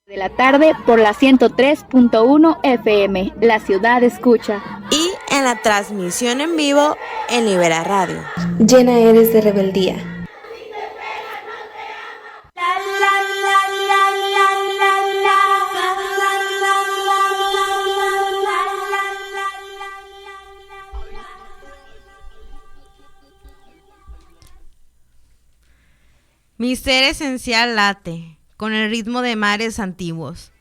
De la tarde por la 103.1 FM, La Ciudad Escucha. Y en la transmisión en vivo en Libera Radio. Llena eres de rebeldía. Mi ser esencial late, con el ritmo de mares antiguos.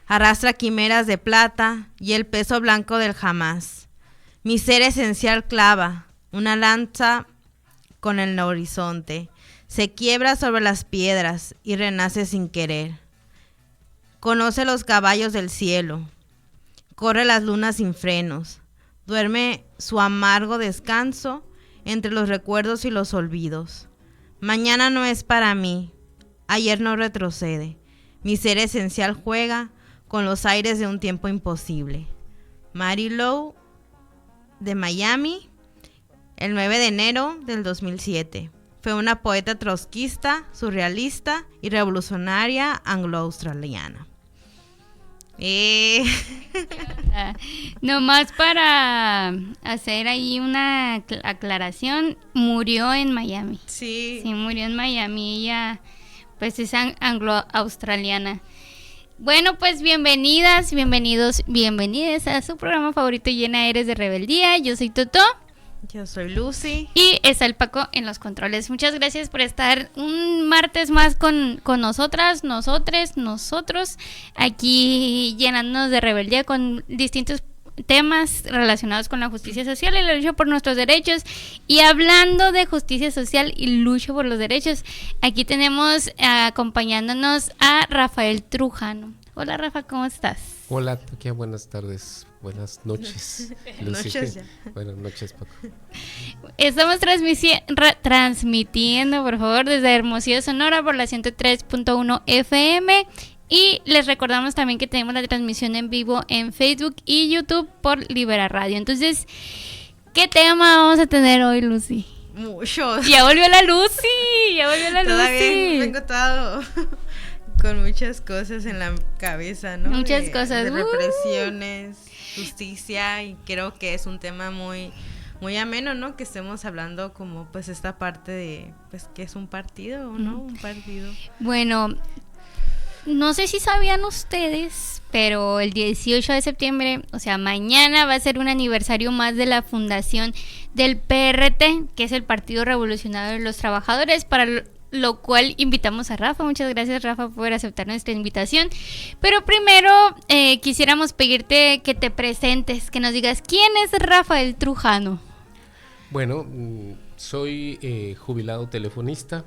Arrastra quimeras de plata y el peso blanco del jamás. Mi ser esencial clava, una lanza con el horizonte. Se quiebra sobre las piedras y renace sin querer. Conoce los caballos del cielo. Corre las lunas sin frenos. Duerme su amargo descanso entre los recuerdos y los olvidos. Mañana no es para mí, ayer no retrocede. Mi ser esencial juega con los aires de un tiempo imposible. Mary Lou, de Miami, el 9 de enero del 2007. Fue una poeta trotskista, surrealista y revolucionaria anglo-australiana. Nomás para hacer ahí una aclaración, murió en Miami. Sí, murió en Miami. Ella pues es anglo-australiana. Bueno, pues bienvenidas, bienvenidos, bienvenidas a su programa favorito, Llena Eres de Rebeldía. Yo soy Totó. Yo soy Lucy. Y está el Paco en los controles. Muchas gracias por estar un martes más con nosotras, nosotros, aquí llenándonos de rebeldía con distintos temas relacionados con la justicia social y la lucha por nuestros derechos. Y hablando de justicia social y lucha por los derechos, aquí tenemos acompañándonos a Rafael Trujano. Hola Rafa, ¿cómo estás? Hola, Tokia, buenas tardes, buenas noches. Noches ya. Buenas noches, Paco. Estamos transmitiendo, por favor, desde Hermosillo, Sonora, por la 103.1 FM. Y les recordamos también que tenemos la transmisión en vivo en Facebook y YouTube por Libera Radio. Entonces, ¿qué tema vamos a tener hoy, Lucy? Muchos. Ya volvió la Lucy, Todavía vengo todo con muchas cosas en la cabeza, ¿no? Muchas cosas. De represiones, justicia, y creo que es un tema muy ameno, ¿no? Que estemos hablando como pues esta parte de, pues, ¿qué es un partido, no? Un partido. Bueno, no sé si sabían ustedes, pero el 18 de septiembre, o sea, mañana va a ser un aniversario más de la fundación del PRT, que es el Partido Revolucionario de los Trabajadores, para lo cual invitamos a Rafa. Muchas gracias, Rafa, por aceptar nuestra invitación. Pero primero quisiéramos pedirte que te presentes, que nos digas quién es Rafael Trujano. Bueno, soy jubilado telefonista.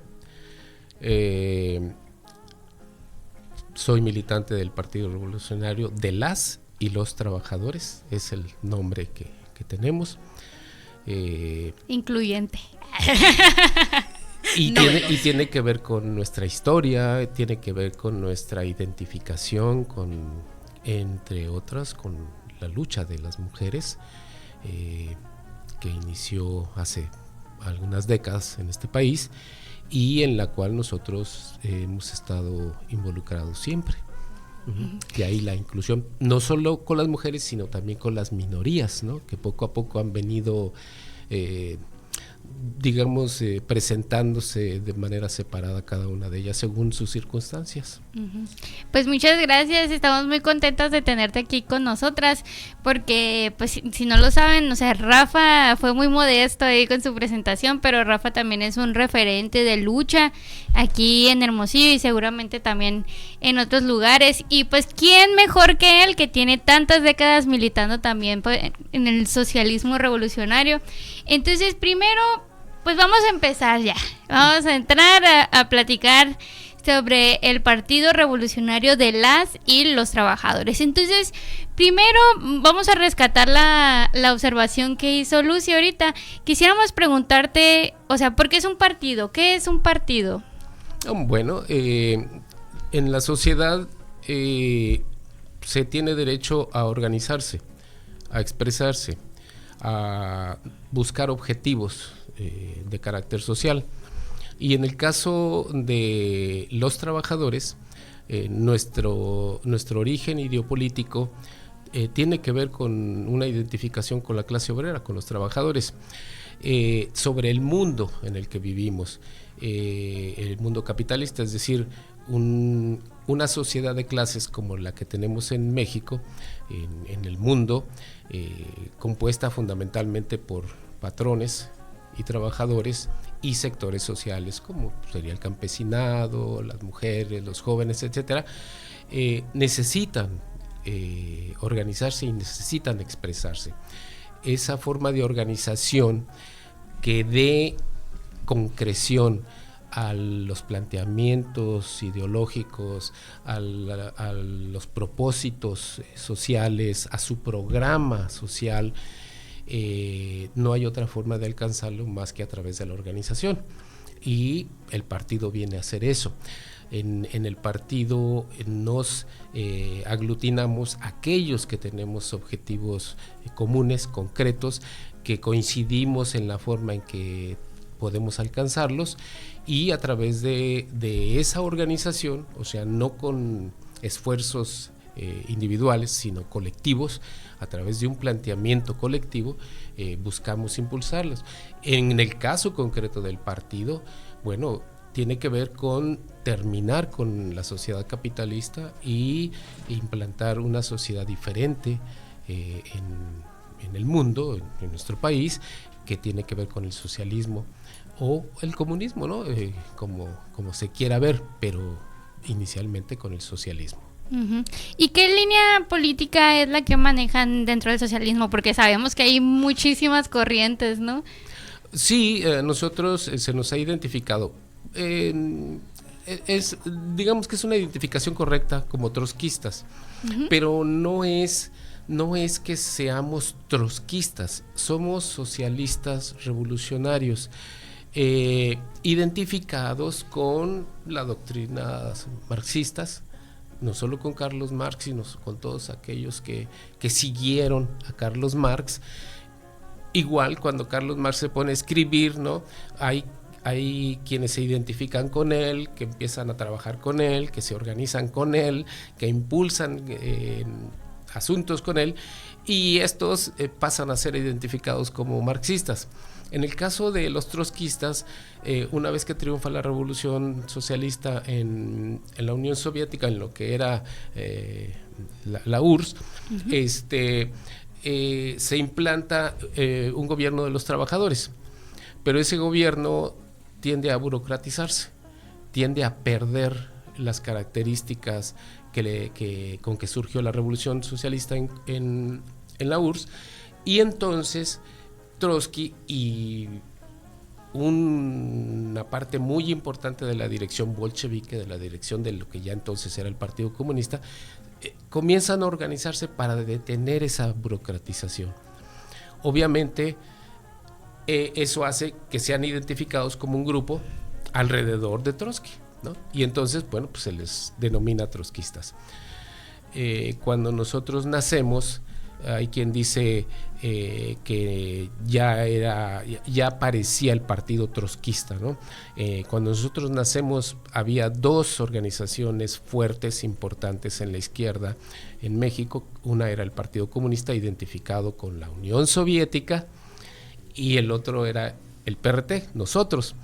Soy militante del Partido Revolucionario de las y los Trabajadores, es el nombre que tenemos. Incluyente. Y tiene que ver con nuestra historia, tiene que ver con nuestra identificación, entre otras, con la lucha de las mujeres, que inició hace algunas décadas en este país, y en la cual nosotros hemos estado involucrados siempre. De ahí la inclusión, no solo con las mujeres, sino también con las minorías, ¿no? Que poco a poco han venido presentándose de manera separada cada una de ellas según sus circunstancias. Pues muchas gracias, estamos muy contentas de tenerte aquí con nosotras, porque pues si no lo saben, o sea, Rafa fue muy modesto ahí con su presentación, pero Rafa también es un referente de lucha aquí en Hermosillo y seguramente también en otros lugares, y pues quién mejor que él, que tiene tantas décadas militando también pues, en el socialismo revolucionario. Entonces primero pues vamos a empezar ya, vamos a entrar a platicar sobre el Partido Revolucionario de las y los Trabajadores. Entonces, primero vamos a rescatar la observación que hizo Lucy ahorita. Quisiéramos preguntarte, o sea, ¿por qué es un partido? ¿Qué es un partido? Bueno, en la sociedad se tiene derecho a organizarse, a expresarse, a buscar objetivos de carácter social. Y en el caso de los trabajadores, nuestro origen ideopolítico tiene que ver con una identificación con la clase obrera, con los trabajadores, sobre el mundo en el que vivimos, el mundo capitalista, es decir, una sociedad de clases como la que tenemos en México, en el mundo, compuesta fundamentalmente por patrones y trabajadores y sectores sociales como sería el campesinado, las mujeres, los jóvenes, etcétera, necesitan organizarse y necesitan expresarse. Esa forma de organización que dé concreción a los planteamientos ideológicos, a los propósitos sociales, a su programa social, no hay otra forma de alcanzarlo más que a través de la organización. Y el partido viene a hacer eso. En el partido nos aglutinamos aquellos que tenemos objetivos comunes, concretos, que coincidimos en la forma en que podemos alcanzarlos, y a través de esa organización, o sea, no con esfuerzos individuales, sino colectivos, a través de un planteamiento colectivo, buscamos impulsarlos. En el caso concreto del partido, bueno, tiene que ver con terminar con la sociedad capitalista y implantar una sociedad diferente en el mundo, en nuestro país, que tiene que ver con el socialismo o el comunismo, ¿no? Como se quiera ver, pero inicialmente con el socialismo. Uh-huh. ¿Y qué línea política es la que manejan dentro del socialismo? Porque sabemos que hay muchísimas corrientes, ¿no? Sí, nosotros se nos ha identificado. Digamos que es una identificación correcta como trotskistas, uh-huh, pero no es que seamos trotskistas, somos socialistas revolucionarios, identificados con las doctrinas marxistas, no solo con Carlos Marx, sino con todos aquellos que siguieron a Carlos Marx. Igual cuando Carlos Marx se pone a escribir, ¿no? Hay quienes se identifican con él, que empiezan a trabajar con él, que se organizan con él, que impulsan asuntos con él, y estos pasan a ser identificados como marxistas. En el caso de los trotskistas, una vez que triunfa la revolución socialista en la Unión Soviética, en lo que era la URSS, uh-huh, se implanta un gobierno de los trabajadores, pero ese gobierno tiende a burocratizarse, tiende a perder las características con que surgió la revolución socialista en la URSS, y entonces Trotsky y una parte muy importante de la dirección bolchevique, de la dirección de lo que ya entonces era el Partido Comunista, comienzan a organizarse para detener esa burocratización. Obviamente, eso hace que sean identificados como un grupo alrededor de Trotsky, ¿no? Y entonces, bueno, pues se les denomina trotskistas. Cuando nosotros nacemos, hay quien dice que ya aparecía el partido trotskista, ¿no? Cuando nosotros nacemos había dos organizaciones fuertes, importantes en la izquierda en México. Una era el Partido Comunista, identificado con la Unión Soviética, y el otro era el PRT, nosotros.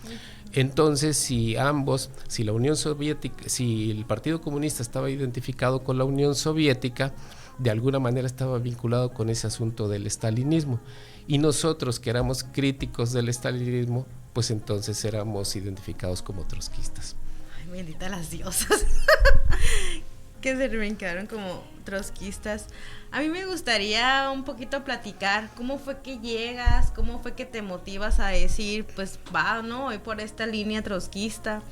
Entonces, si la Unión Soviética, si el Partido Comunista estaba identificado con la Unión Soviética, de alguna manera estaba vinculado con ese asunto del estalinismo, y nosotros, que éramos críticos del estalinismo, pues entonces éramos identificados como trotskistas. Ay, bendita las diosas que se quedaron como trotskistas. A mí me gustaría un poquito platicar cómo fue que llegas, cómo fue que te motivas a decir, pues va, ¿no? Voy por esta línea trotskista.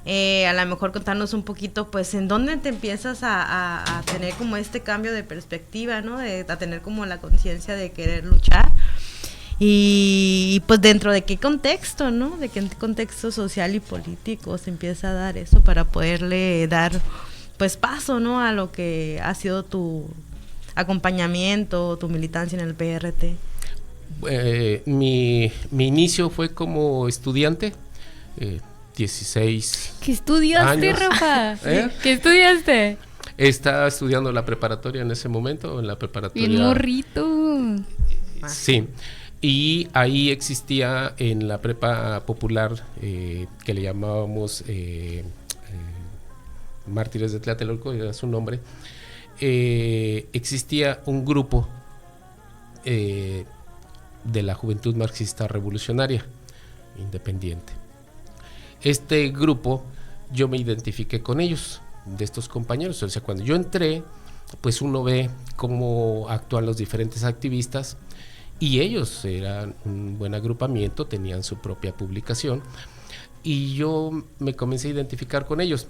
A lo mejor contarnos un poquito, pues, en dónde te empiezas a tener como este cambio de perspectiva, ¿no? A tener como la conciencia de querer luchar. Y pues dentro de qué contexto, ¿no? De qué contexto social y político se empieza a dar eso para poderle dar, pues, paso, ¿no? A lo que ha sido tu acompañamiento, tu militancia en el PRT. Mi inicio fue como estudiante. 16 ¿Qué estudiaste, años. Rafa? ¿Eh? ¿Qué estudiaste? Estaba estudiando la preparatoria en ese momento, en la preparatoria. Bien morrito. Sí, y ahí existía en la prepa popular que le llamábamos Mártires de Tlatelolco, era su nombre. Existía un grupo de la Juventud Marxista Revolucionaria Independiente. Este grupo, yo me identifiqué con ellos, de estos compañeros. O sea, cuando yo entré, pues uno ve cómo actúan los diferentes activistas, y ellos eran un buen agrupamiento, tenían su propia publicación, y yo me comencé a identificar con ellos.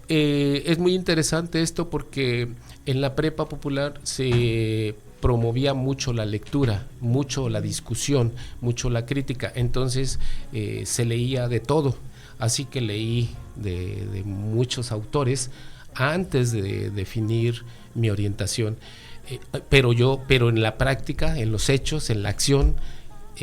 Es muy interesante esto porque en la prepa popular se promovía mucho la lectura, mucho la discusión, mucho la crítica, entonces se leía de todo, así que leí de muchos autores antes de definir mi orientación, pero en la práctica, en los hechos, en la acción,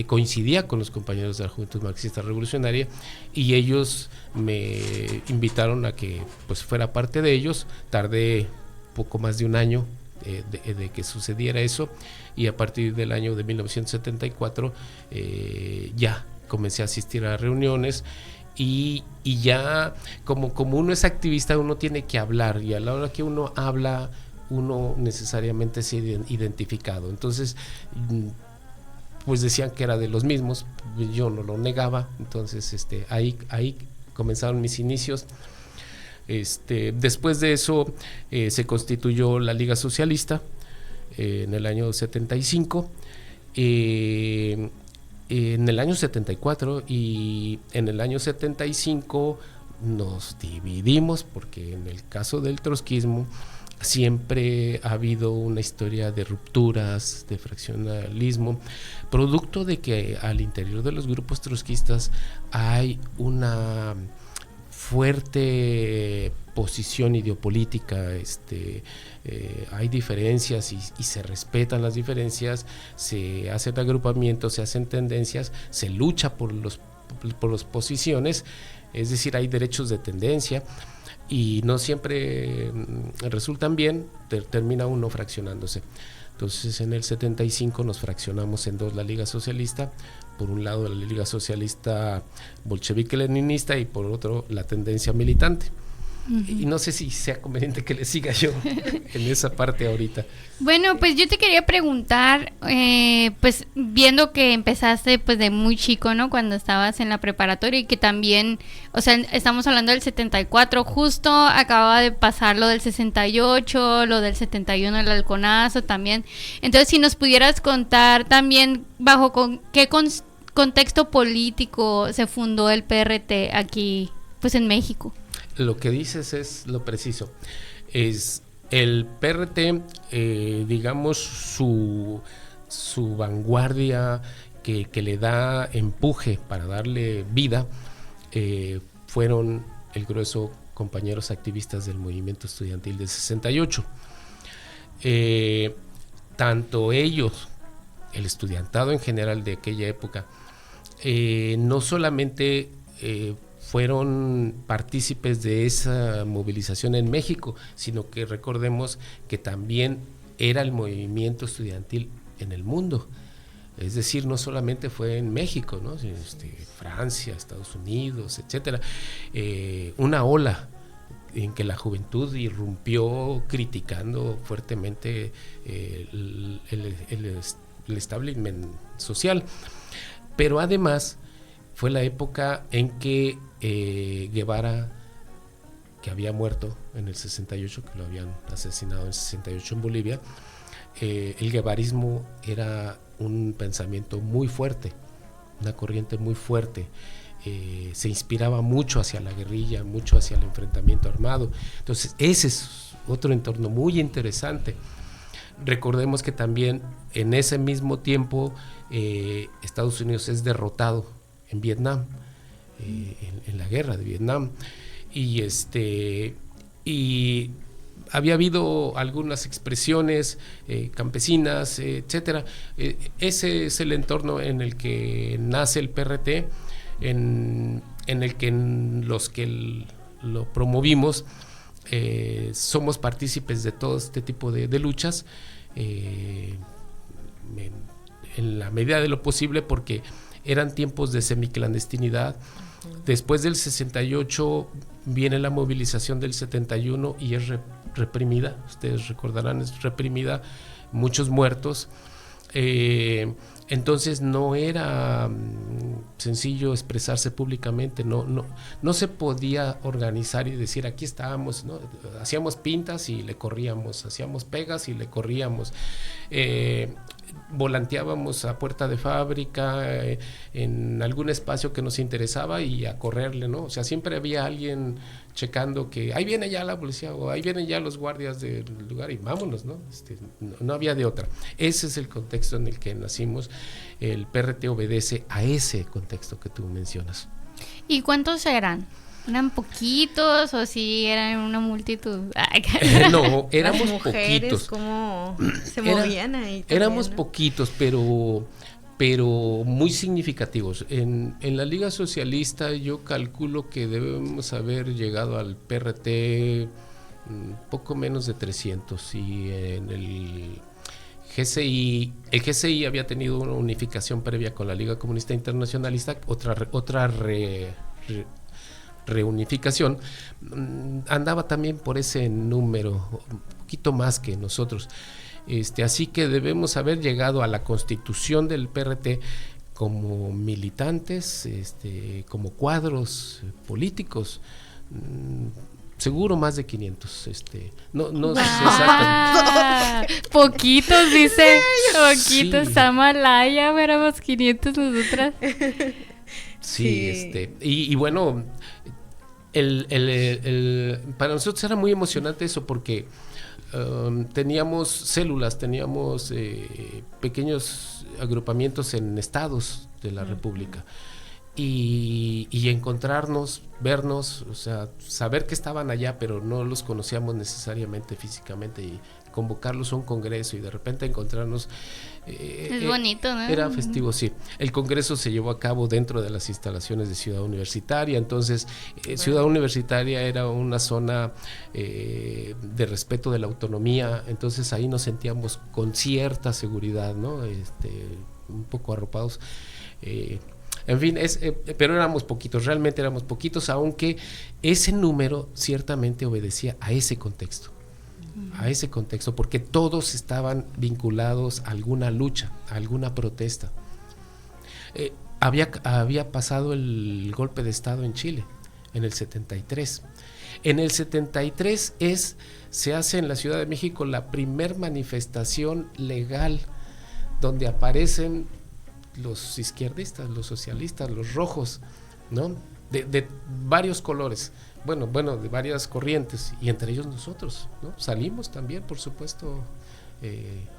coincidía con los compañeros de la Juventud Marxista Revolucionaria, y ellos me invitaron a que pues fuera parte de ellos. Tardé poco más de un año de que sucediera eso, y a partir del año de 1974 ya comencé a asistir a reuniones, y ya como uno es activista, uno tiene que hablar, y a la hora que uno habla, uno necesariamente se ha identificado. Entonces pues decían que era de los mismos, yo no lo negaba. Entonces ahí comenzaron mis inicios. Después de eso se constituyó la Liga Socialista en el año 75, en el año 74, y en el año 75 nos dividimos, porque en el caso del trotskismo siempre ha habido una historia de rupturas, de fraccionalismo, producto de que al interior de los grupos trotskistas hay una fuerte posición ideopolítica, hay diferencias y se respetan las diferencias, se hacen agrupamientos, se hacen tendencias, se lucha por las posiciones, es decir, hay derechos de tendencia, y no siempre resultan bien, termina uno fraccionándose. Entonces en el 75 nos fraccionamos en dos, la Liga Socialista, por un lado la Liga Socialista bolchevique-leninista y por otro la tendencia militante. Y no sé si sea conveniente que le siga yo en esa parte ahorita. Bueno, pues yo te quería preguntar, pues viendo que empezaste pues de muy chico, ¿no? Cuando estabas en la preparatoria, y que también, o sea, estamos hablando del 74, justo acababa de pasar lo del 68, lo del 71, el halconazo también. Entonces, si nos pudieras contar también bajo qué contexto político se fundó el PRT aquí, pues en México. Lo que dices es lo preciso. Es el PRT, digamos, su vanguardia que le da empuje para darle vida, fueron el grueso compañeros activistas del movimiento estudiantil del 68. Tanto ellos, el estudiantado en general de aquella época, no solamente fueron partícipes de esa movilización en México, sino que recordemos que también era el movimiento estudiantil en el mundo. Es decir, no solamente fue en México, ¿no? Francia, Estados Unidos, etcétera. Una ola en que la juventud irrumpió criticando fuertemente el establishment social. Pero además fue la época en que Guevara, que había muerto en el 68, que lo habían asesinado en el 68 en Bolivia, el guevarismo era un pensamiento muy fuerte, una corriente muy fuerte, se inspiraba mucho hacia la guerrilla, mucho hacia el enfrentamiento armado. Entonces ese es otro entorno muy interesante. Recordemos que también en ese mismo tiempo Estados Unidos es derrotado en Vietnam, en la guerra de Vietnam, y había habido algunas expresiones campesinas, etcétera. Ese es el entorno en el que nace el PRT. En en el que los que lo promovimos somos partícipes de todo este tipo de luchas, en la medida de lo posible, porque eran tiempos de semiclandestinidad. Después del 68 viene la movilización del 71 y es reprimida, ustedes recordarán, es reprimida, muchos muertos. Entonces no era sencillo expresarse públicamente, no se podía organizar y decir aquí estábamos, ¿no? Hacíamos pintas y le corríamos, hacíamos pegas y le corríamos, volanteábamos a puerta de fábrica, en algún espacio que nos interesaba y a correrle, ¿no? O sea, siempre había alguien checando que ahí viene ya la policía o ahí vienen ya los guardias del lugar y vámonos, ¿no? No había de otra. Ese es el contexto en el que nacimos. El PRT obedece a ese contexto que tú mencionas. ¿Y cuántos eran? ¿Eran poquitos o si eran una multitud? No, éramos mujeres, poquitos. ¿cómo se movían ahí también, éramos ¿no? poquitos, pero muy significativos. En la Liga Socialista yo calculo que debemos haber llegado al PRT poco menos de 300, y en el GCI había tenido una unificación previa con la Liga Comunista Internacionalista, otra reunificación, andaba también por ese número, un poquito más que nosotros. Así que debemos haber llegado a la constitución del PRT como militantes, como cuadros políticos, seguro más de 500, no sé exactamente. Poquitos, dice, poquitos, Sí. Samalaya, éramos 500 nosotras. Sí, y bueno, para nosotros era muy emocionante eso, porque teníamos células, teníamos pequeños agrupamientos en estados de la República, y encontrarnos, vernos, o sea, saber que estaban allá, pero no los conocíamos necesariamente físicamente, y convocarlos a un congreso y de repente encontrarnos. Es bonito, ¿no? Era festivo, sí. El congreso se llevó a cabo dentro de las instalaciones de Ciudad Universitaria, entonces Ciudad Universitaria era una zona de respeto de la autonomía, entonces ahí nos sentíamos con cierta seguridad, ¿no? Un poco arropados. En fin, pero éramos poquitos, realmente éramos poquitos, aunque ese número ciertamente obedecía a ese contexto. A ese contexto, porque todos estaban vinculados a alguna lucha, a alguna protesta. Había pasado el golpe de Estado en Chile, en el 73. En el 73 se hace en la Ciudad de México la primer manifestación legal donde aparecen los izquierdistas, los socialistas, los rojos, ¿no? De varios colores. Bueno, de varias corrientes, y entre ellos nosotros, ¿no? Salimos también, por supuesto.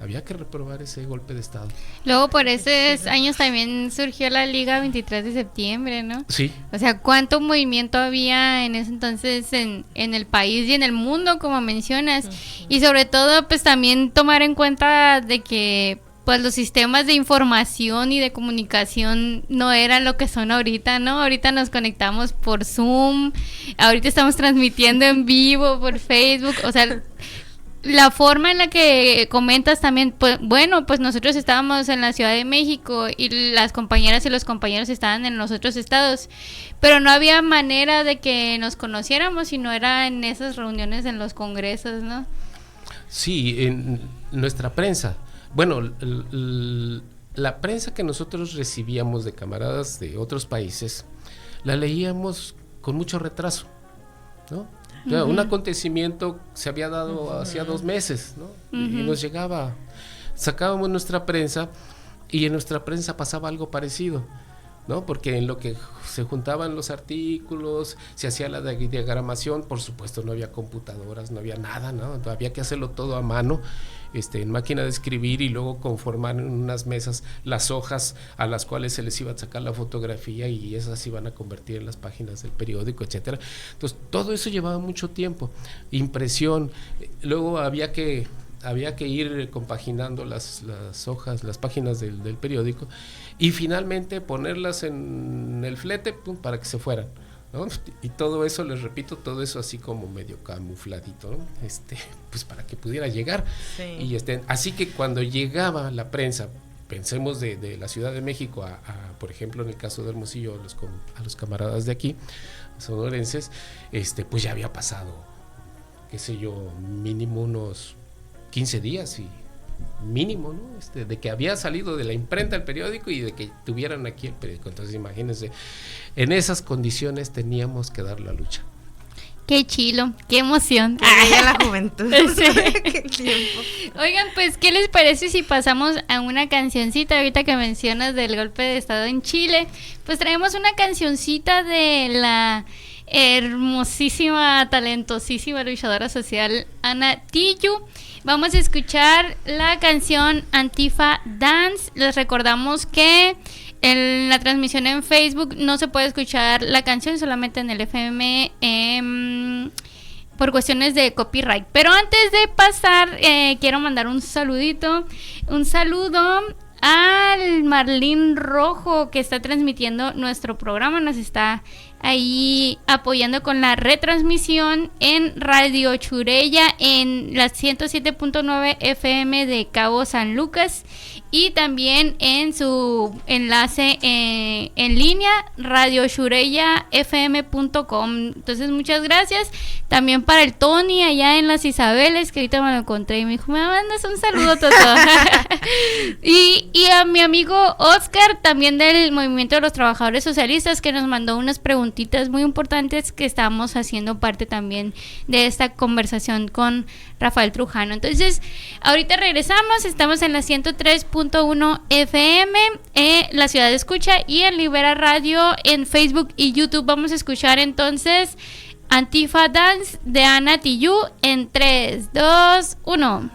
Había que reprobar ese golpe de Estado. Luego por esos años también surgió la Liga 23 de septiembre, ¿no? Sí. O sea, ¿cuánto movimiento había en ese entonces en el país y en el mundo, como mencionas? Y sobre todo, pues también tomar en cuenta de que pues los sistemas de información y de comunicación no eran lo que son ahorita, ¿no? Ahorita nos conectamos por Zoom, ahorita estamos transmitiendo en vivo por Facebook, o sea, la forma en la que comentas también, pues bueno, pues nosotros estábamos en la Ciudad de México y las compañeras y los compañeros estaban en los otros estados, pero no había manera de que nos conociéramos si no era en esas reuniones en los congresos, ¿no? Sí, en nuestra prensa. Bueno, la prensa que nosotros recibíamos de camaradas de otros países, la leíamos con mucho retraso, ¿no? O sea, un acontecimiento se había dado hacía 2 meses, ¿no? Y nos llegaba, sacábamos nuestra prensa y en nuestra prensa pasaba algo parecido, ¿no? Porque en lo que se juntaban los artículos, se hacía la diagramación, por supuesto no había computadoras, no había nada, ¿no? Había que hacerlo todo a mano, en máquina de escribir, y luego conformar en unas mesas las hojas a las cuales se les iba a sacar la fotografía, y esas se iban a convertir en las páginas del periódico, etcétera. Entonces todo eso llevaba mucho tiempo, impresión, luego había que había que ir compaginando las hojas, las páginas del periódico y finalmente ponerlas en el flete, pum, para que se fueran, ¿no? Y todo eso, les repito, todo eso así como medio camufladito, ¿no? Pues para que pudiera llegar. Sí. Y así que cuando llegaba la prensa, pensemos de la Ciudad de México por ejemplo, en el caso de Hermosillo, a los camaradas de aquí, sonorenses, pues ya había pasado, qué sé yo, mínimo unos 15 días y mínimo, ¿no? De que había salido de la imprenta el periódico y de que tuvieran aquí el periódico. Entonces, imagínense, en esas condiciones teníamos que dar la lucha. Qué chilo, qué emoción. La juventud. Sí. Qué tiempo. Oigan, pues, ¿qué les parece si pasamos a una cancioncita? Ahorita que mencionas del golpe de estado en Chile, pues traemos una cancioncita de la hermosísima, talentosísima luchadora social Ana Tijoux. Vamos a escuchar la canción Antifa Dance. Les recordamos que en la transmisión en Facebook no se puede escuchar la canción, solamente en el FM por cuestiones de copyright. Pero antes de pasar, quiero mandar un saludo al Marlín Rojo, que está transmitiendo nuestro programa, nos está ahí apoyando con la retransmisión en Radio Churella en la 107.9 FM de Cabo San Lucas y también en su enlace en línea radiochurellafm.com. Entonces muchas gracias también para el Tony allá en las Isabeles, que ahorita me lo encontré y me dijo, me mandas un saludo Toto. y a mi amigo Oscar, también del Movimiento de los Trabajadores Socialistas, que nos mandó unas preguntitas muy importantes que estamos haciendo parte también de esta conversación con Rafael Trujano. Entonces, ahorita regresamos, estamos en la 103.1 FM, la ciudad de escucha, y en Libera Radio en Facebook y YouTube. Vamos a escuchar entonces Antifa Dance de Ana Tijoux en 3, 2, 1.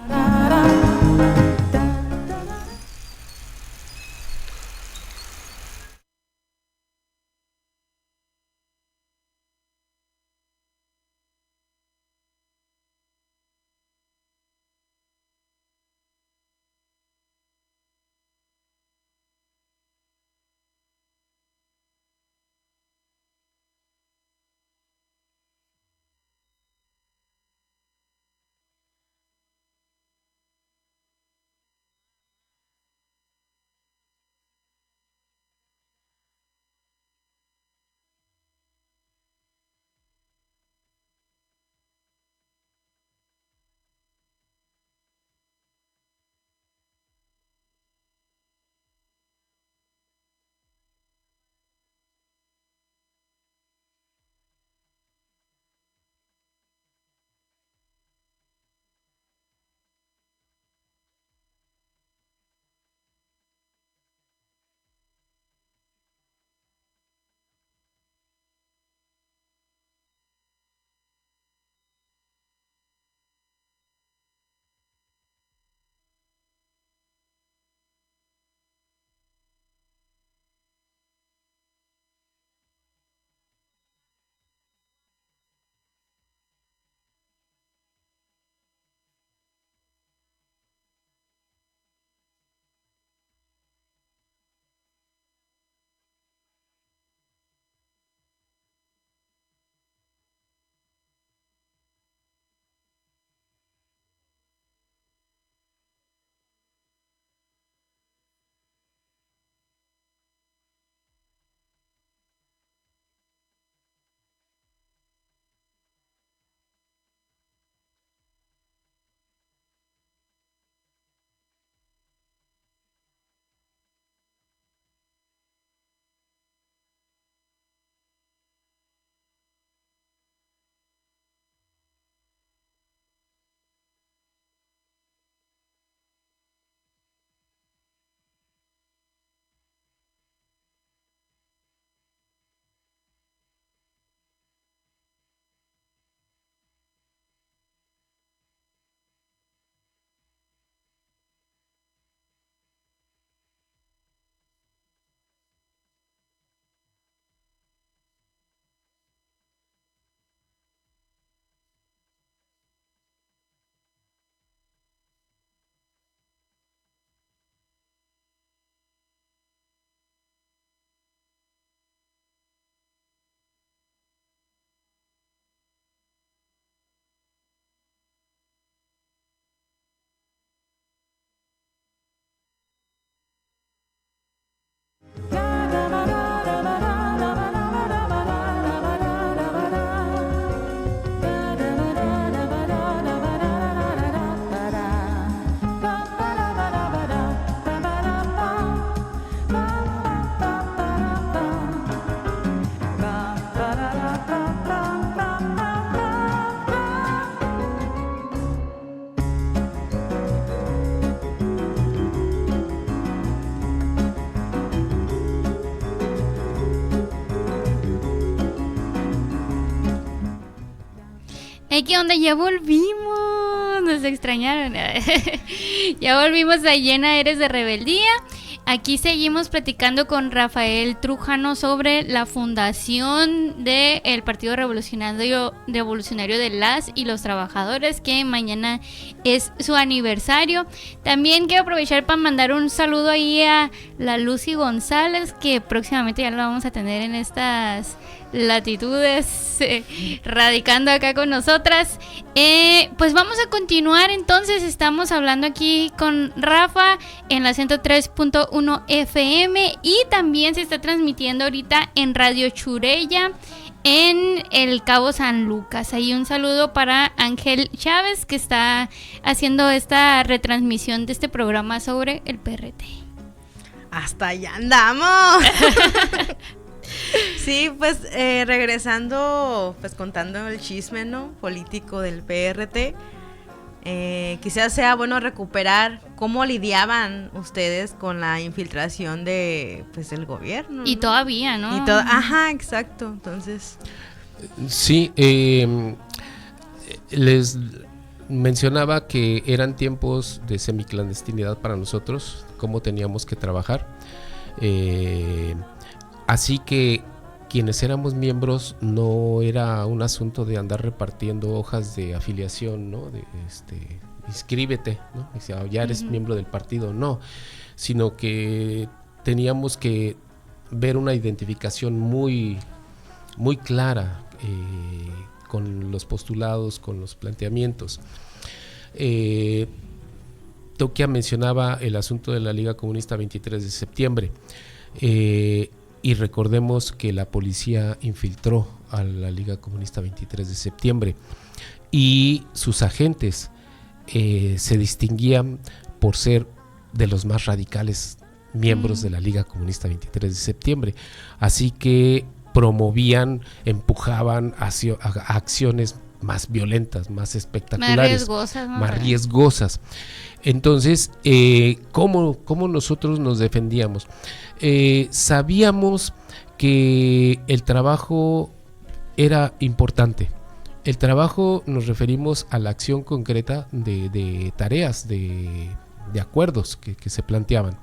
¿Qué onda? Ya volvimos. Nos extrañaron. Ya volvimos a Llena Eres de Rebeldía. Aquí seguimos platicando con Rafael Trujano sobre la fundación del Partido Revolucionario de las y los Trabajadores, que mañana es su aniversario. También quiero aprovechar para mandar un saludo ahí a la Lucy González, que próximamente ya la vamos a tener en estas latitudes, radicando acá con nosotras. Pues vamos a continuar. Entonces estamos hablando aquí con Rafa en la 103.1 FM y también se está transmitiendo ahorita en Radio Churella en el Cabo San Lucas. Ahí un saludo para Ángel Chávez, que está haciendo esta retransmisión de este programa sobre el PRT. Hasta allá andamos. Sí, pues regresando, pues contando el chisme, ¿no?, político del PRT, quizás sea bueno recuperar cómo lidiaban ustedes con la infiltración de, pues, del gobierno, ¿no? Y todavía, ¿no? Ajá, exacto. Entonces, sí, les mencionaba que eran tiempos de semiclandestinidad para nosotros, cómo teníamos que trabajar. Así que quienes éramos miembros no era un asunto de andar repartiendo hojas de afiliación, ¿no? De inscríbete, ¿no? Ya eres miembro del partido, no, sino que teníamos que ver una identificación muy, muy clara con los postulados, con los planteamientos. Tokia mencionaba el asunto de la Liga Comunista 23 de septiembre. Y recordemos que la policía infiltró a la Liga Comunista 23 de septiembre y sus agentes se distinguían por ser de los más radicales miembros de la Liga Comunista 23 de septiembre. Así que promovían, empujaban hacia acciones más violentas, más espectaculares, más riesgosas. Entonces, ¿cómo nosotros nos defendíamos? Sabíamos que el trabajo era importante. El trabajo nos referimos a la acción concreta de tareas, de acuerdos que se planteaban.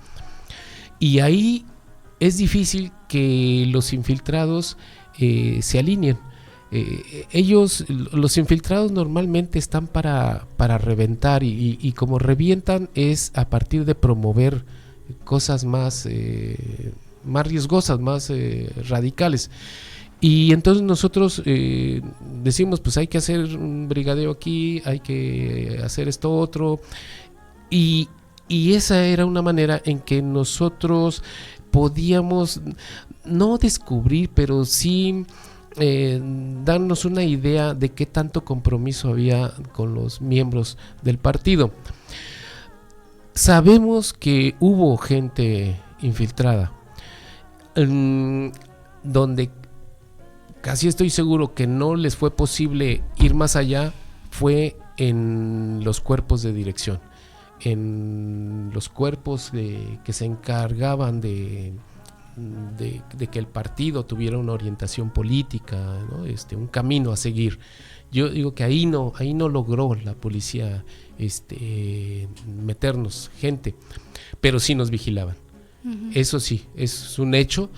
Y ahí es difícil que los infiltrados se alineen. Los infiltrados normalmente están para reventar y como revientan es a partir de promover cosas más riesgosas, más radicales. Y entonces nosotros decimos, pues hay que hacer un brigadeo aquí, hay que hacer esto otro. Y esa era una manera en que nosotros podíamos no descubrir, pero sí darnos una idea de qué tanto compromiso había con los miembros del partido. Sabemos que hubo gente infiltrada, donde casi estoy seguro que no les fue posible ir más allá, fue en los cuerpos de dirección, en los cuerpos que se encargaban de que el partido tuviera una orientación política, ¿no? Un camino a seguir. Yo digo que ahí no logró la policía meternos gente, pero sí nos vigilaban. Eso sí, es un hecho.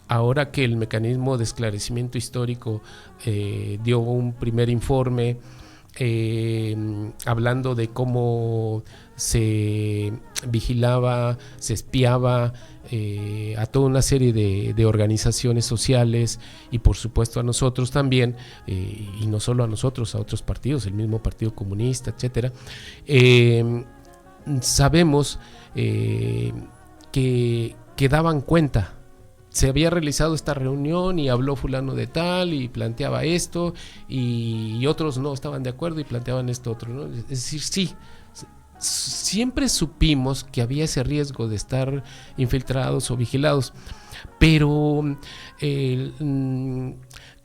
Ahora que el mecanismo de esclarecimiento histórico dio un primer informe hablando de cómo se vigilaba, se espiaba a toda una serie de organizaciones sociales y por supuesto a nosotros también, y no solo a nosotros, a otros partidos, el mismo Partido Comunista, etcétera. Sabemos que daban cuenta. Se había realizado esta reunión y habló fulano de tal y planteaba esto y otros no estaban de acuerdo y planteaban esto otro, ¿no? Es decir, sí, siempre supimos que había ese riesgo de estar infiltrados o vigilados, pero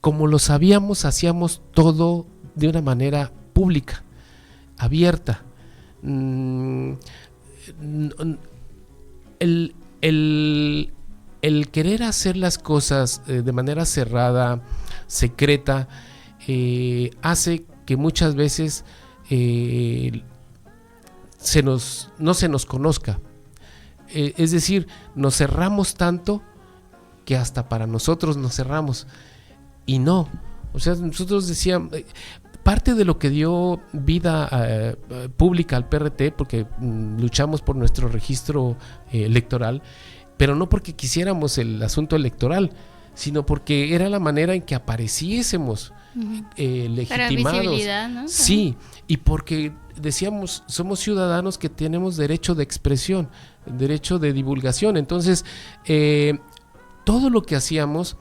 como lo sabíamos, hacíamos todo de una manera pública, abierta. El querer hacer las cosas de manera cerrada, secreta, hace que muchas veces no se nos conozca. Es decir, nos cerramos tanto que hasta para nosotros nos cerramos. Y no, o sea, nosotros decíamos, parte de lo que dio vida pública al PRT, porque luchamos por nuestro registro electoral, pero no porque quisiéramos el asunto electoral, sino porque era la manera en que apareciésemos legitimados. Para visibilidad, ¿no? Sí, y porque decíamos, somos ciudadanos que tenemos derecho de expresión, derecho de divulgación. Entonces, todo lo que hacíamos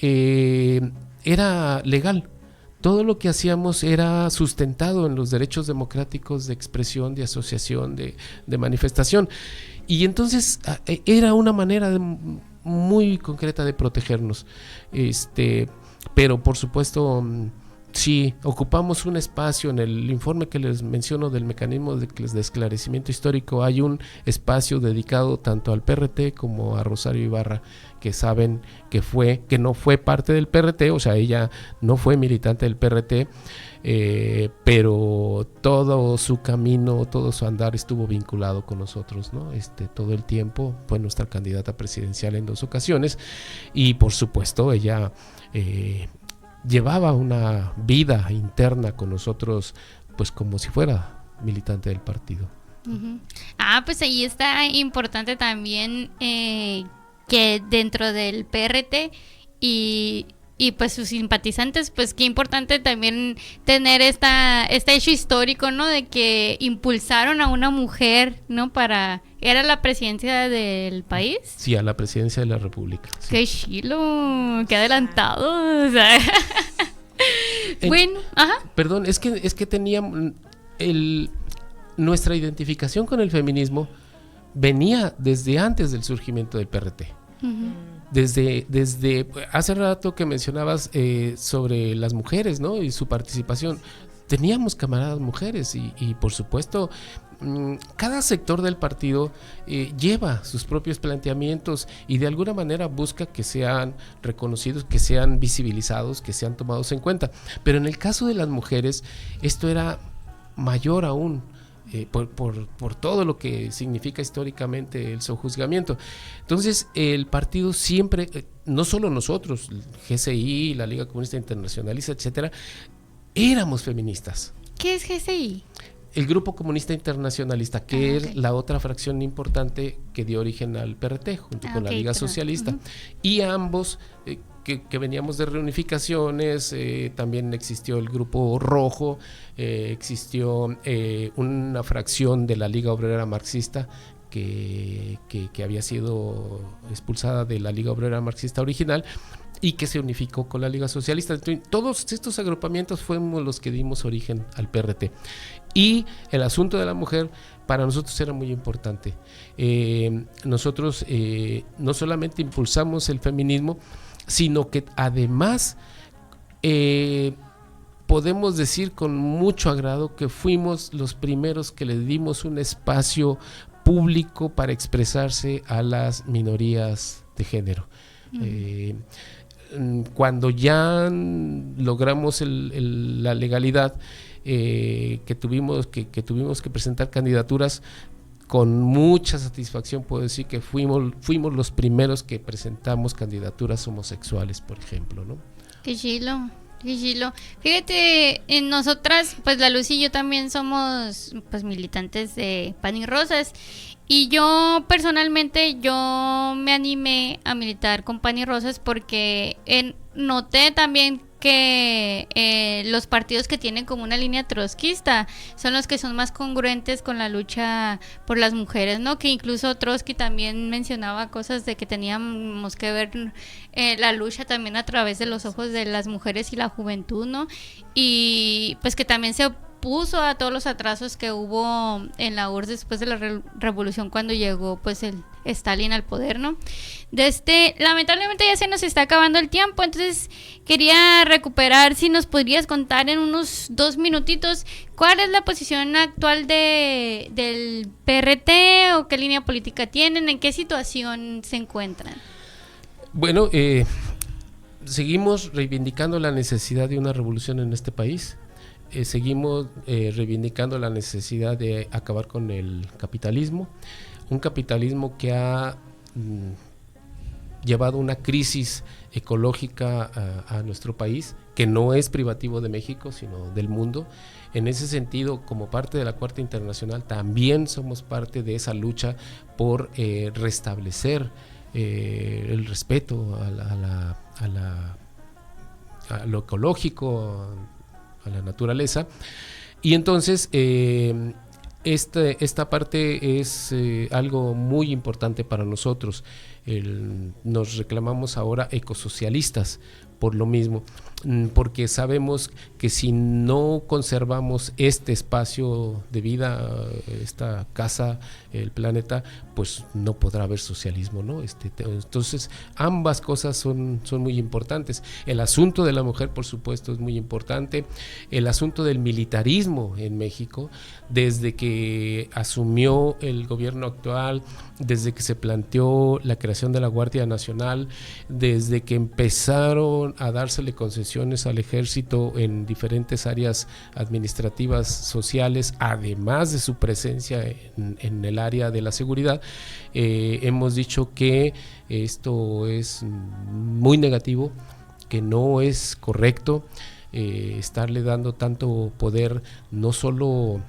era legal. Todo lo que hacíamos era sustentado en los derechos democráticos de expresión, de asociación, de manifestación. Y entonces era una manera muy concreta de protegernos. Pero por supuesto, sí, ocupamos un espacio en el informe que les menciono del mecanismo de esclarecimiento histórico. Hay un espacio dedicado tanto al PRT como a Rosario Ibarra, que saben que no fue parte del PRT, o sea, ella no fue militante del PRT, pero todo su camino, todo su andar estuvo vinculado con nosotros, ¿no? Todo el tiempo fue nuestra candidata presidencial en 2 ocasiones, y por supuesto ella llevaba una vida interna con nosotros, pues como si fuera militante del partido. Uh-huh. Pues ahí está importante también que dentro del PRT y pues sus simpatizantes, pues qué importante también tener este hecho histórico, ¿no? De que impulsaron a una mujer, ¿no? ¿Era la presidencia del país? Sí, a la presidencia de la República. Sí. ¡Qué chilo! ¡Qué adelantado! O sea, bueno, ajá. Perdón, es que teníamos nuestra identificación con el feminismo venía desde antes del surgimiento del PRT. Uh-huh. Desde hace rato que mencionabas sobre las mujeres, ¿no? Y su participación. Teníamos camaradas mujeres y por supuesto cada sector del partido lleva sus propios planteamientos y de alguna manera busca que sean reconocidos, que sean visibilizados, que sean tomados en cuenta. Pero en el caso de las mujeres esto era mayor aún. Por todo lo que significa históricamente el sojuzgamiento. Entonces el partido siempre, no solo nosotros, el GCI, la Liga Comunista Internacionalista, etcétera, éramos feministas. ¿Qué es GCI? El Grupo Comunista Internacionalista, que es la otra fracción importante que dio origen al PRT, junto con la Liga Socialista. Uh-huh. Y ambos, que veníamos de reunificaciones, también existió el Grupo Rojo, existió una fracción de la Liga Obrera Marxista que había sido expulsada de la Liga Obrera Marxista original y que se unificó con la Liga Socialista. Entonces, todos estos agrupamientos fuimos los que dimos origen al PRT. Y el asunto de la mujer para nosotros era muy importante. Nosotros no solamente impulsamos el feminismo, sino que además podemos decir con mucho agrado que fuimos los primeros que le dimos un espacio público para expresarse a las minorías de género. Cuando ya logramos la legalidad, que tuvimos que presentar candidaturas, con mucha satisfacción puedo decir que fuimos los primeros que presentamos candidaturas homosexuales, por ejemplo, ¿no? Qué chilo, qué chilo. Fíjate, nosotras, pues la Luz y yo también somos pues militantes de Pan y Rosas. Y yo personalmente me animé a militar con Pan y Rosas porque noté también que los partidos que tienen como una línea trotskista son los que son más congruentes con la lucha por las mujeres, ¿no? Que incluso Trotsky también mencionaba cosas de que teníamos que ver la lucha también a través de los ojos de las mujeres y la juventud, ¿no? Y pues que también se opuso a todos los atrasos que hubo en la URSS después de la revolución cuando llegó pues el Stalin al poder, ¿no? Lamentablemente ya se nos está acabando el tiempo, entonces quería recuperar, si nos podrías contar en unos 2 minutitos cuál es la posición actual del PRT o qué línea política tienen, en qué situación se encuentran. Bueno, seguimos reivindicando la necesidad de una revolución en este país. Seguimos reivindicando la necesidad de acabar con el capitalismo, un capitalismo que ha llevado una crisis ecológica a nuestro país, que no es privativo de México, sino del mundo. En ese sentido, como parte de la Cuarta Internacional, también somos parte de esa lucha por restablecer el respeto a lo ecológico, a la naturaleza. Y entonces esta parte es algo muy importante para nosotros. Nos reclamamos ahora ecosocialistas por lo mismo, porque sabemos que si no conservamos este espacio de vida, esta casa, el planeta, pues no podrá haber socialismo, ¿no? Entonces ambas cosas son muy importantes. El asunto de la mujer, por supuesto, es muy importante. El asunto del militarismo en México, desde que asumió el gobierno actual, desde que se planteó la creación de la Guardia Nacional, desde que empezaron a dársele concesiones al ejército en diferentes áreas administrativas, sociales, además de su presencia en el área de la seguridad, hemos dicho que esto es muy negativo, que no es correcto estarle dando tanto poder, no solo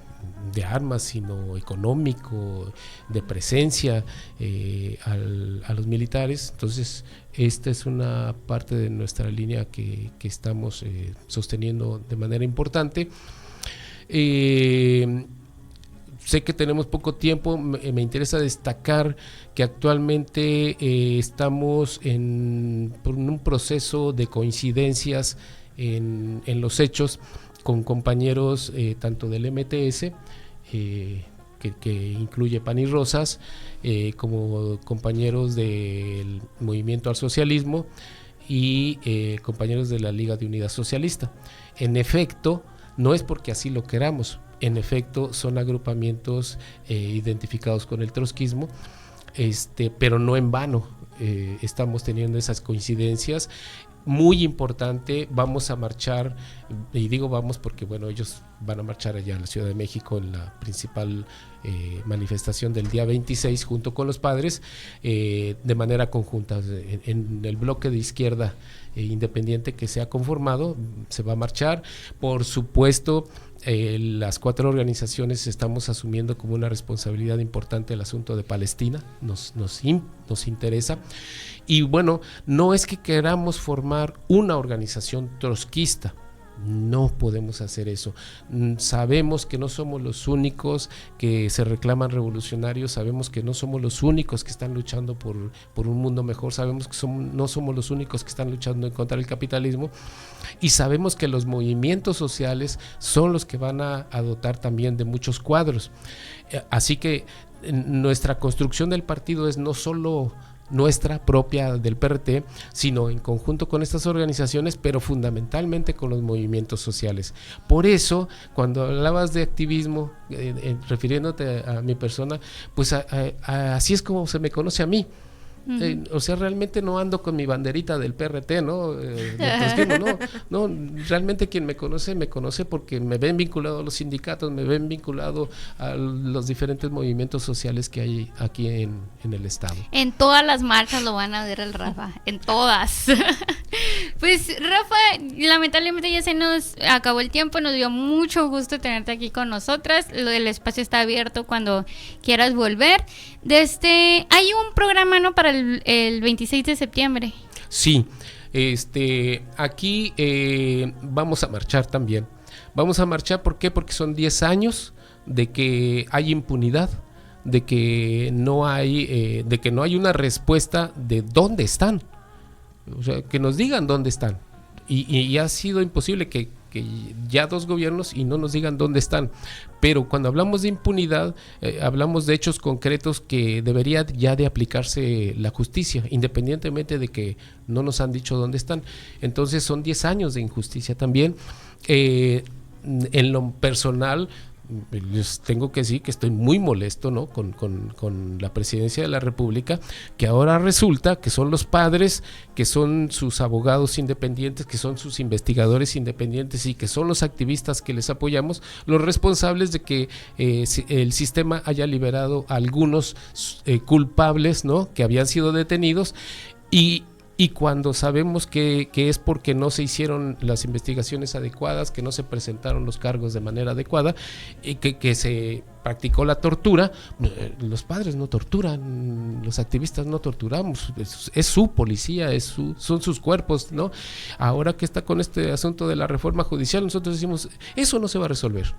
de armas, sino económico, de presencia a los militares. Entonces esta es una parte de nuestra línea que estamos sosteniendo de manera importante. Sé que tenemos poco tiempo, me interesa destacar que actualmente estamos en un proceso de coincidencias en los hechos con compañeros tanto del MTS, que incluye Pan y Rosas, como compañeros del Movimiento al Socialismo y compañeros de la Liga de Unidad Socialista. En efecto, no es porque así lo queramos, en efecto son agrupamientos identificados con el trotskismo, pero no en vano estamos teniendo esas coincidencias. Muy importante, vamos a marchar, y digo vamos porque bueno, ellos van a marchar allá en la Ciudad de México en la principal manifestación del día 26 junto con los padres, de manera conjunta, en el bloque de izquierda independiente que se ha conformado, se va a marchar. Por supuesto, las 4 organizaciones estamos asumiendo como una responsabilidad importante el asunto de Palestina, nos interesa. Y bueno, no es que queramos formar una organización trotskista, no podemos hacer eso. Sabemos que no somos los únicos que se reclaman revolucionarios, sabemos que no somos los únicos que están luchando por un mundo mejor, sabemos que no somos los únicos que están luchando en contra del capitalismo, y sabemos que los movimientos sociales son los que van a dotar también de muchos cuadros. Así que nuestra construcción del partido es no solo nuestra propia del PRT, sino en conjunto con estas organizaciones, pero fundamentalmente con los movimientos sociales. Por eso, cuando hablabas de activismo, refiriéndote a mi persona, pues así es como se me conoce a mí. O sea, realmente no ando con mi banderita del PRT, ¿no? No, realmente quien me conoce porque me ven vinculado a los sindicatos, me ven vinculado a los diferentes movimientos sociales que hay aquí en el estado. En todas las marchas lo van a ver el Rafa, en todas. Pues Rafa, lamentablemente ya se nos acabó el tiempo, nos dio mucho gusto tenerte aquí con nosotras, el espacio está abierto cuando quieras volver. Hay un programa, ¿no?, para el 26 de septiembre. Sí, aquí vamos a marchar también. Vamos a marchar, ¿por qué? Porque son 10 años de que hay impunidad, de que no hay una respuesta de dónde están. O sea, que nos digan dónde están. Y ha sido imposible que ya 2 gobiernos y no nos digan dónde están. Pero cuando hablamos de impunidad, hablamos de hechos concretos que debería ya de aplicarse la justicia, independientemente de que no nos han dicho dónde están. Entonces son 10 años de injusticia también. En lo personal, les tengo que decir que estoy muy molesto, ¿no? con la presidencia de la República, que ahora resulta que son los padres, que son sus abogados independientes, que son sus investigadores independientes y que son los activistas que les apoyamos, los responsables de que el sistema haya liberado a algunos culpables, ¿no? Que habían sido detenidos, y cuando sabemos que es porque no se hicieron las investigaciones adecuadas, que no se presentaron los cargos de manera adecuada, y que se practicó la tortura. Los padres no torturan, los activistas no torturamos, es su policía, son sus cuerpos, ¿no? Ahora que está con este asunto de la reforma judicial, nosotros decimos, eso no se va a resolver.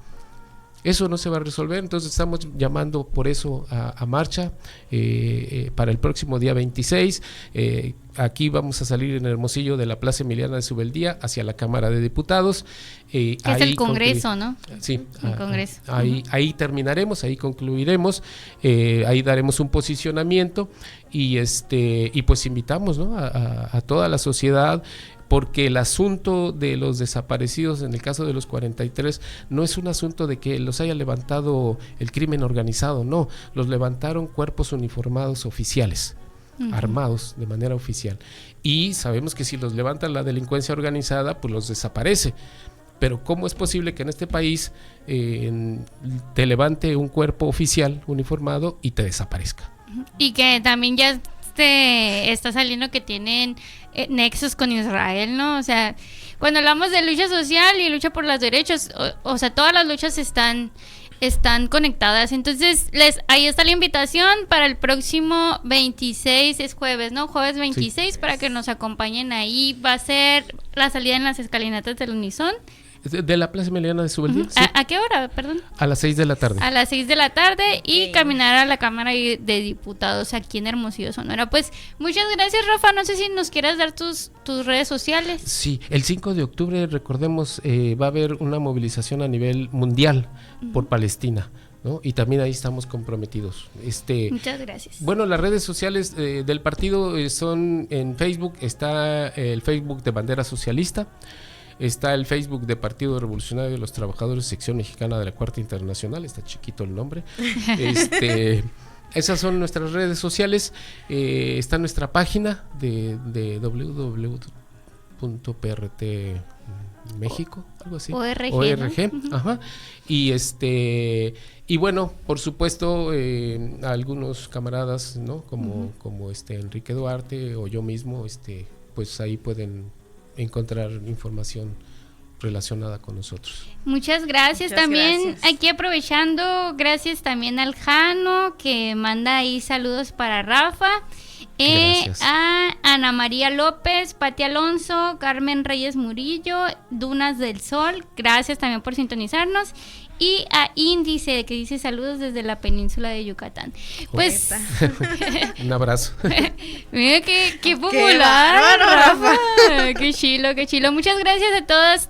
Eso no se va a resolver, entonces estamos llamando por eso a marcha para el próximo día 26. Aquí vamos a salir en Hermosillo de la Plaza Emiliana de Subeldía hacia la Cámara de Diputados. Que es el Congreso, ¿no? Sí. El Congreso. Ahí terminaremos, ahí concluiremos, ahí daremos un posicionamiento y pues invitamos, ¿no? a toda la sociedad, porque el asunto de los desaparecidos, en el caso de los 43, no es un asunto de que los haya levantado el crimen organizado, no, los levantaron cuerpos uniformados oficiales, armados de manera oficial, y sabemos que si los levanta la delincuencia organizada, pues los desaparece. Pero ¿cómo es posible que en este país te levante un cuerpo oficial uniformado y te desaparezca? Y que también ya está saliendo que tienen nexos con Israel, ¿no? O sea, cuando hablamos de lucha social y lucha por los derechos, o sea, todas las luchas están conectadas. Entonces, ahí está la invitación para el próximo 26, es jueves, ¿no? Jueves 26, sí, para que nos acompañen ahí. Va a ser la salida en las escalinatas del Unison. De la Plaza Emiliana de Subeldía. Sí. ¿A qué hora, perdón? A las 6 de la tarde. A las 6 de la tarde y caminar a la Cámara de Diputados aquí en Hermosillo, Sonora. Pues muchas gracias, Rafa. No sé si nos quieras dar tus redes sociales. Sí, el 5 de octubre, recordemos, va a haber una movilización a nivel mundial por Palestina, ¿no? Y también ahí estamos comprometidos. Muchas gracias. Bueno, las redes sociales del partido son en Facebook, está el Facebook de Bandera Socialista. Está el Facebook de Partido Revolucionario de los Trabajadores, sección mexicana de la Cuarta Internacional, está chiquito el nombre. Esas son nuestras redes sociales. Está nuestra página de www.prt.mexico, algo así. ORG, ¿no? Ajá. Y bueno, por supuesto, algunos camaradas, ¿no? Como Enrique Duarte o yo mismo, pues ahí pueden encontrar información relacionada con nosotros. Muchas gracias. También aquí aprovechando, gracias también al Jano que manda ahí saludos para Rafa, a Ana María López, Pati Alonso, Carmen Reyes Murillo, Dunas del Sol, gracias también por sintonizarnos. Y a Índice, que dice saludos desde la península de Yucatán. Pues un abrazo. Mira qué popular, Rafa. Qué chilo. Muchas gracias a todos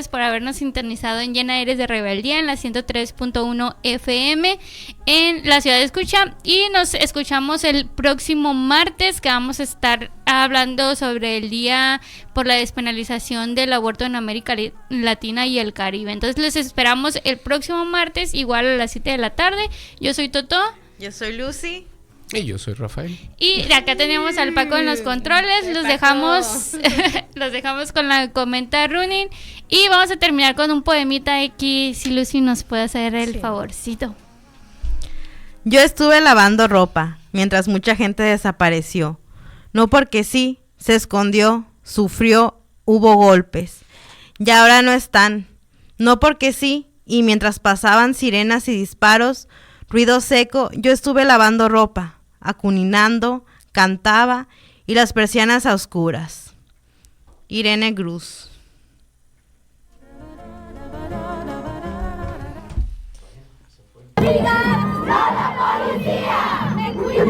por habernos sintonizado en Llena Eres de Rebeldía en la 103.1 FM en la ciudad de Escucha, y nos escuchamos el próximo martes, que vamos a estar hablando sobre el día por la despenalización del aborto en América Latina y el Caribe. Entonces les esperamos el próximo martes, igual a las 7 de la tarde. Yo soy Totó. Yo soy Lucy. Y yo soy Rafael. Y de acá tenemos al Paco en los controles. Los dejamos con la comenta running. Y vamos a terminar con un poemita aquí, si Lucy nos puede hacer el favorcito. Yo estuve lavando ropa mientras mucha gente desapareció. No porque sí, se escondió, sufrió, hubo golpes. Y ahora no están. No porque sí, y mientras pasaban sirenas y disparos, ruido seco, yo estuve lavando ropa, acuninando, cantaba, y las persianas a oscuras. Irene Cruz.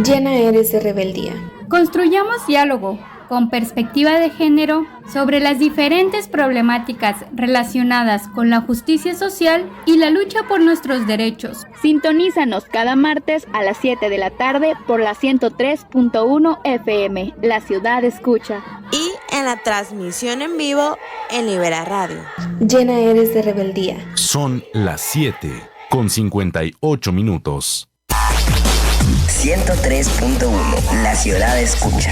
Llena eres de rebeldía. Construyamos diálogo con perspectiva de género sobre las diferentes problemáticas relacionadas con la justicia social y la lucha por nuestros derechos. Sintonízanos cada martes a las 7 de la tarde por la 103.1 FM, La Ciudad Escucha. Y en la transmisión en vivo en Libera Radio. Llena eres de rebeldía. Son las 7 con 58 minutos. 103.1, la ciudad escucha.